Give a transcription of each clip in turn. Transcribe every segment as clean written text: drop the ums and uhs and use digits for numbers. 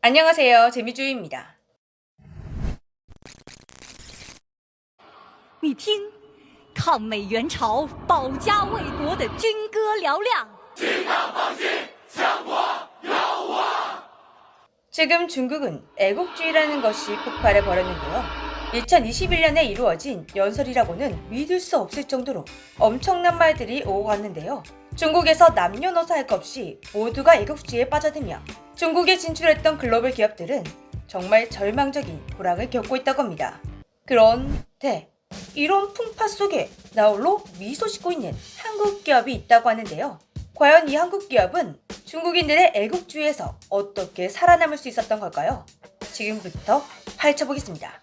안녕하세요. 재미주의입니다. 你听，抗美援朝、保家卫国的军歌嘹亮。 지금 중국은 애국주의라는 것이 폭발해 버렸는데요. 2021년에 이루어진 연설이라고는 믿을 수 없을 정도로 엄청난 말들이 오고 갔는데요. 중국에서 남녀노소 할 것 없이 모두가 애국주의에 빠져들며 중국에 진출했던 글로벌 기업들은 정말 절망적인 불황을 겪고 있다고 합니다. 그런데 이런 풍파 속에 나홀로 미소 짓고 있는 한국 기업이 있다고 하는데요. 과연 이 한국 기업은 중국인들의 애국주의에서 어떻게 살아남을 수 있었던 걸까요? 지금부터 파헤쳐보겠습니다.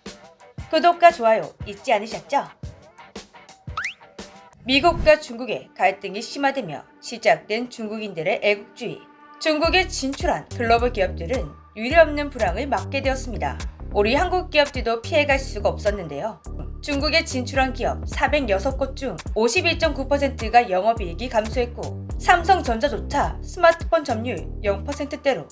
구독과 좋아요 잊지 않으셨죠? 미국과 중국의 갈등이 심화되며 시작된 중국인들의 애국주의. 중국에 진출한 글로벌 기업들은 유례없는 불황을 맞게 되었습니다. 우리 한국 기업들도 피해갈 수가 없었는데요. 중국에 진출한 기업 406곳 중 51.9%가 영업이익이 감소했고 삼성전자조차 스마트폰 점유율 0%대로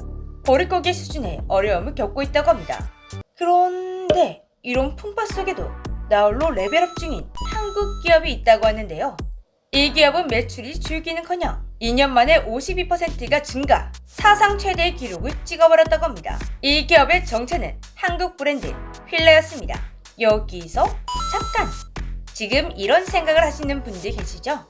버릇고기 수준의 어려움을 겪고 있다고 합니다. 그런데 이런 풍파 속에도 나홀로 레벨업 중인 한국 기업이 있다고 하는데요. 이 기업은 매출이 줄기는커녕 2년 만에 52%가 증가, 사상 최대의 기록을 찍어버렸다고 합니다. 이 기업의 정체는 한국 브랜드 휠라였습니다. 여기서 잠깐! 지금 이런 생각을 하시는 분들 계시죠?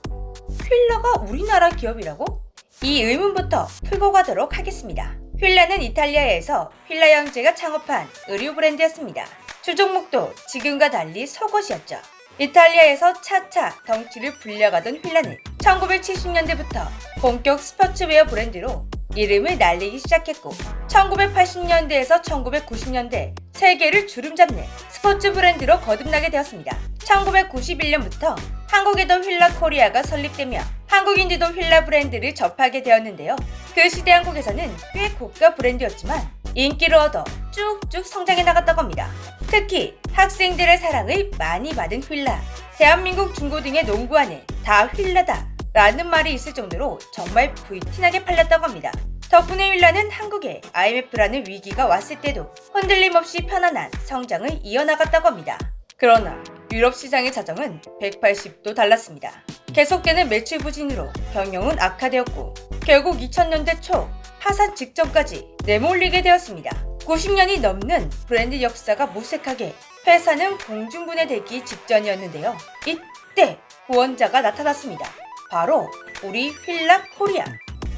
휠라가 우리나라 기업이라고? 이 의문부터 풀고 가도록 하겠습니다. 휠라는 이탈리아에서 휠라 형제가 창업한 의류 브랜드였습니다. 주종목도 지금과 달리 속옷이었죠. 이탈리아에서 차차 덩치를 불려가던 휠라는 1970년대부터 본격 스포츠웨어 브랜드로 이름을 날리기 시작했고 1980년대에서 1990년대 세계를 주름잡는 스포츠 브랜드로 거듭나게 되었습니다. 1991년부터 한국에도 휠라 코리아가 설립되며 한국인들도 휠라 브랜드를 접하게 되었는데요. 그 시대 한국에서는 꽤 고가 브랜드였지만 인기를 얻어 쭉쭉 성장해 나갔다고 합니다. 특히 학생들의 사랑을 많이 받은 휠라. 대한민국 중고등의 농구화는 다 휠라다 라는 말이 있을 정도로 정말 불티나게 팔렸다고 합니다. 덕분에 휠라는 한국에 IMF라는 위기가 왔을 때도 흔들림 없이 편안한 성장을 이어나갔다고 합니다. 그러나 유럽 시장의 사정은 180도 달랐습니다. 계속되는 매출 부진으로 경영은 악화되었고 결국 2000년대 초 파산 직전까지 내몰리게 되었습니다. 90년이 넘는 브랜드 역사가 무색하게 회사는 공중분해되기 직전이었는데요. 이때 후원자가 나타났습니다. 바로 우리 휠라 코리아.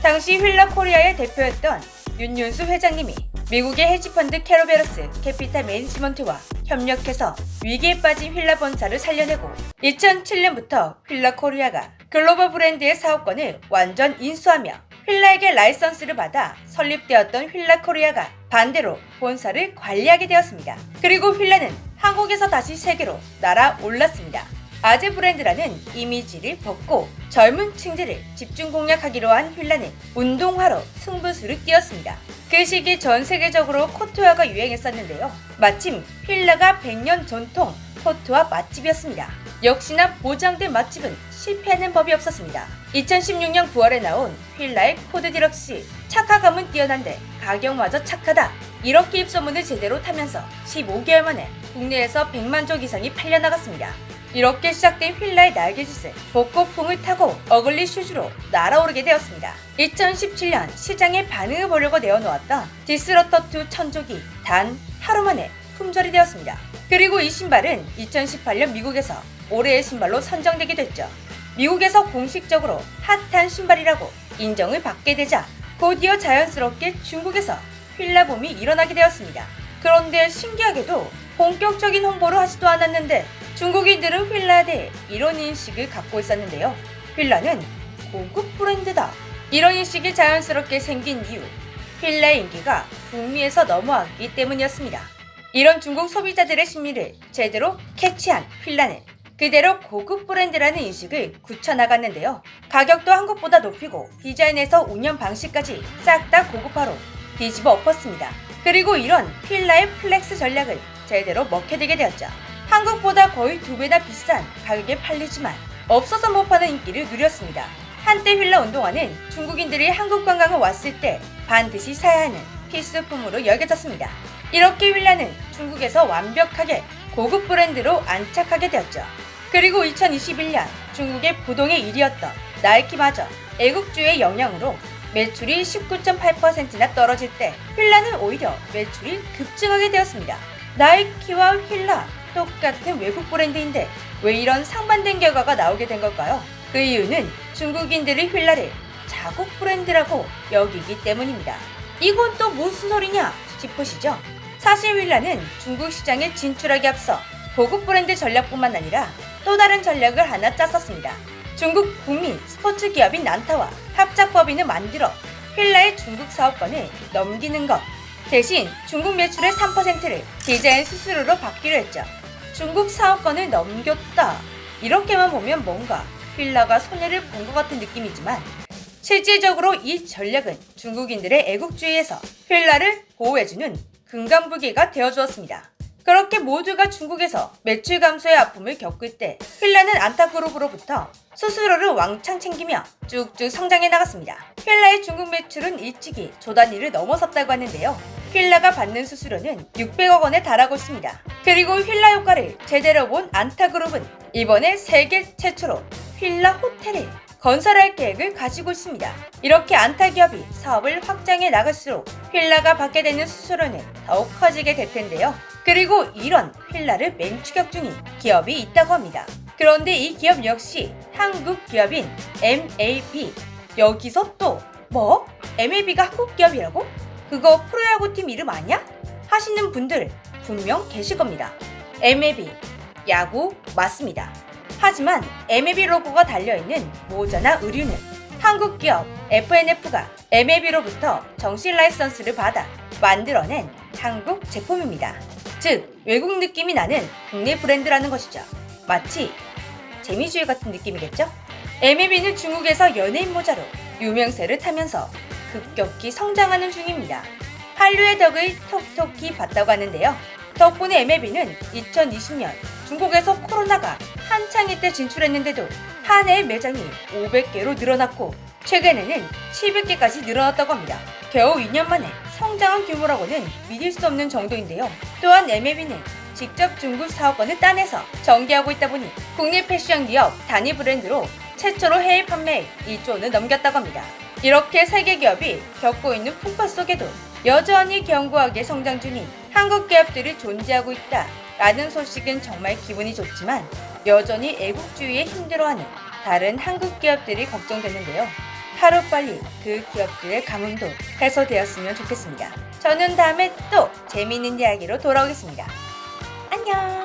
당시 휠라 코리아의 대표였던 윤윤수 회장님이 미국의 헤지펀드 캐러베러스 캐피탈 매니지먼트와 협력해서 위기에 빠진 휠라 본사를 살려내고 2007년부터 휠라 코리아가 글로벌 브랜드의 사업권을 완전 인수하며 휠라에게 라이선스를 받아 설립되었던 휠라 코리아가 반대로 본사를 관리하게 되었습니다. 그리고 휠라는 한국에서 다시 세계로 날아올랐습니다. 아재 브랜드라는 이미지를 벗고 젊은 층들을 집중 공략하기로 한 휠라는 운동화로 승부수를 띄웠습니다. 그 시기 전 세계적으로 코트화가 유행했었는데요. 마침 휠라가 100년 전통 코트화 맛집이었습니다. 역시나 보장된 맛집은 실패하는 법이 없었습니다. 2016년 9월에 나온 휠라의 코드 디럭스. 착화감은 뛰어난데 가격마저 착하다. 이렇게 입소문을 제대로 타면서 15개월 만에 국내에서 100만 족 이상이 팔려나갔습니다. 이렇게 시작된 휠라의 날개짓은 복고풍을 타고 어글리 슈즈로 날아오르게 되었습니다. 2017년 시장에 반응을 보려고 내어놓았던 디스러터2 천족이 단 하루 만에 품절이 되었습니다. 그리고 이 신발은 2018년 미국에서 올해의 신발로 선정되게 됐죠. 미국에서 공식적으로 핫한 신발이라고 인정을 받게 되자 곧이어 자연스럽게 중국에서 휠라 붐이 일어나게 되었습니다. 그런데 신기하게도 본격적인 홍보를 하지도 않았는데 중국인들은 휠라에 대해 이런 인식을 갖고 있었는데요. 휠라는 고급 브랜드다. 이런 인식이 자연스럽게 생긴 이유, 휠라의 인기가 북미에서 넘어왔기 때문이었습니다. 이런 중국 소비자들의 심리를 제대로 캐치한 휠라는 그대로 고급 브랜드라는 인식을 굳혀나갔는데요. 가격도 한국보다 높이고 디자인에서 운영 방식까지 싹 다 고급화로 뒤집어 엎었습니다. 그리고 이런 휠라의 플렉스 전략을 제대로 먹혀들게 되었죠. 한국보다 거의 2배나 비싼 가격에 팔리지만 없어서 못 파는 인기를 누렸습니다. 한때 휠라 운동화는 중국인들이 한국 관광을 왔을 때 반드시 사야 하는 필수품으로 여겨졌습니다. 이렇게 휠라는 중국에서 완벽하게 고급 브랜드로 안착하게 되었죠. 그리고 2021년 중국의 부동의 1위였던 나이키마저 애국주의 영향으로 매출이 19.8%나 떨어질 때 휠라는 오히려 매출이 급증하게 되었습니다. 나이키와 휠라 똑같은 외국 브랜드인데 왜 이런 상반된 결과가 나오게 된 걸까요? 그 이유는 중국인들이 휠라를 자국 브랜드라고 여기기 때문입니다. 이건 또 무슨 소리냐 싶으시죠? 사실 휠라는 중국 시장에 진출하기 앞서 고급 브랜드 전략뿐만 아니라 또 다른 전략을 하나 짰었습니다. 중국 국민 스포츠 기업인 난타와 합작법인을 만들어 휠라의 중국 사업권을 넘기는 것. 대신 중국 매출의 3%를 디자인 수수료로 받기로 했죠. 중국 사업권을 넘겼다. 이렇게만 보면 뭔가 휠라가 손해를 본 것 같은 느낌이지만 실질적으로 이 전략은 중국인들의 애국주의에서 휠라를 보호해주는 금강불개가 되어주었습니다. 그렇게 모두가 중국에서 매출 감소의 아픔을 겪을 때 휠라는 안타그룹으로부터 수수료를 왕창 챙기며 쭉쭉 성장해 나갔습니다. 휠라의 중국 매출은 일찍이 조 단위를 넘어섰다고 하는데요. 휠라가 받는 수수료는 600억 원에 달하고 있습니다. 그리고 휠라 효과를 제대로 본 안타그룹은 이번에 세계 최초로 휠라 호텔을 건설할 계획을 가지고 있습니다. 이렇게 안타 기업이 사업을 확장해 나갈수록 휠라가 받게 되는 수수료는 더욱 커지게 될 텐데요. 그리고 이런 휠라를 맹추격 중인 기업이 있다고 합니다. 그런데 이 기업 역시 한국 기업인 MAB. 여기서 또 뭐? MAB가 한국 기업이라고? 그거 프로야구팀 이름 아니야? 하시는 분들 분명 계실 겁니다. MAB 야구 맞습니다. 하지만 MAB 로고가 달려있는 모자나 의류는 한국 기업 FNF가 MAB로부터 정식 라이선스를 받아 만들어낸 한국 제품입니다. 즉 외국 느낌이 나는 국내 브랜드라는 것이죠. 마치 재미주의 같은 느낌이겠죠? MAB는 중국에서 연예인 모자로 유명세를 타면서 급격히 성장하는 중입니다. 한류의 덕을 톡톡히 봤다고 하는데요. 덕분에 MAB는 2020년 중국에서 코로나가 한창일 때 진출했는데도 한 해 매장이 500개로 늘어났고 최근에는 700개까지 늘어났다고 합니다. 겨우 2년 만에 성장한 규모라고는 믿을 수 없는 정도인데요. 또한 MAB는 직접 중국 사업권을 따내서 전개하고 있다 보니 국내 패션 기업 단위 브랜드로 최초로 해외 판매액 1조 원을 넘겼다고 합니다. 이렇게 세계 기업이 겪고 있는 풍파 속에도 여전히 견고하게 성장 중인 한국 기업들이 존재하고 있다 라는 소식은 정말 기분이 좋지만 여전히 애국주의에 힘들어하는 다른 한국 기업들이 걱정되는데요. 하루빨리 그 기업들의 가뭄도 해소되었으면 좋겠습니다. 저는 다음에 또 재미있는 이야기로 돌아오겠습니다. 안녕!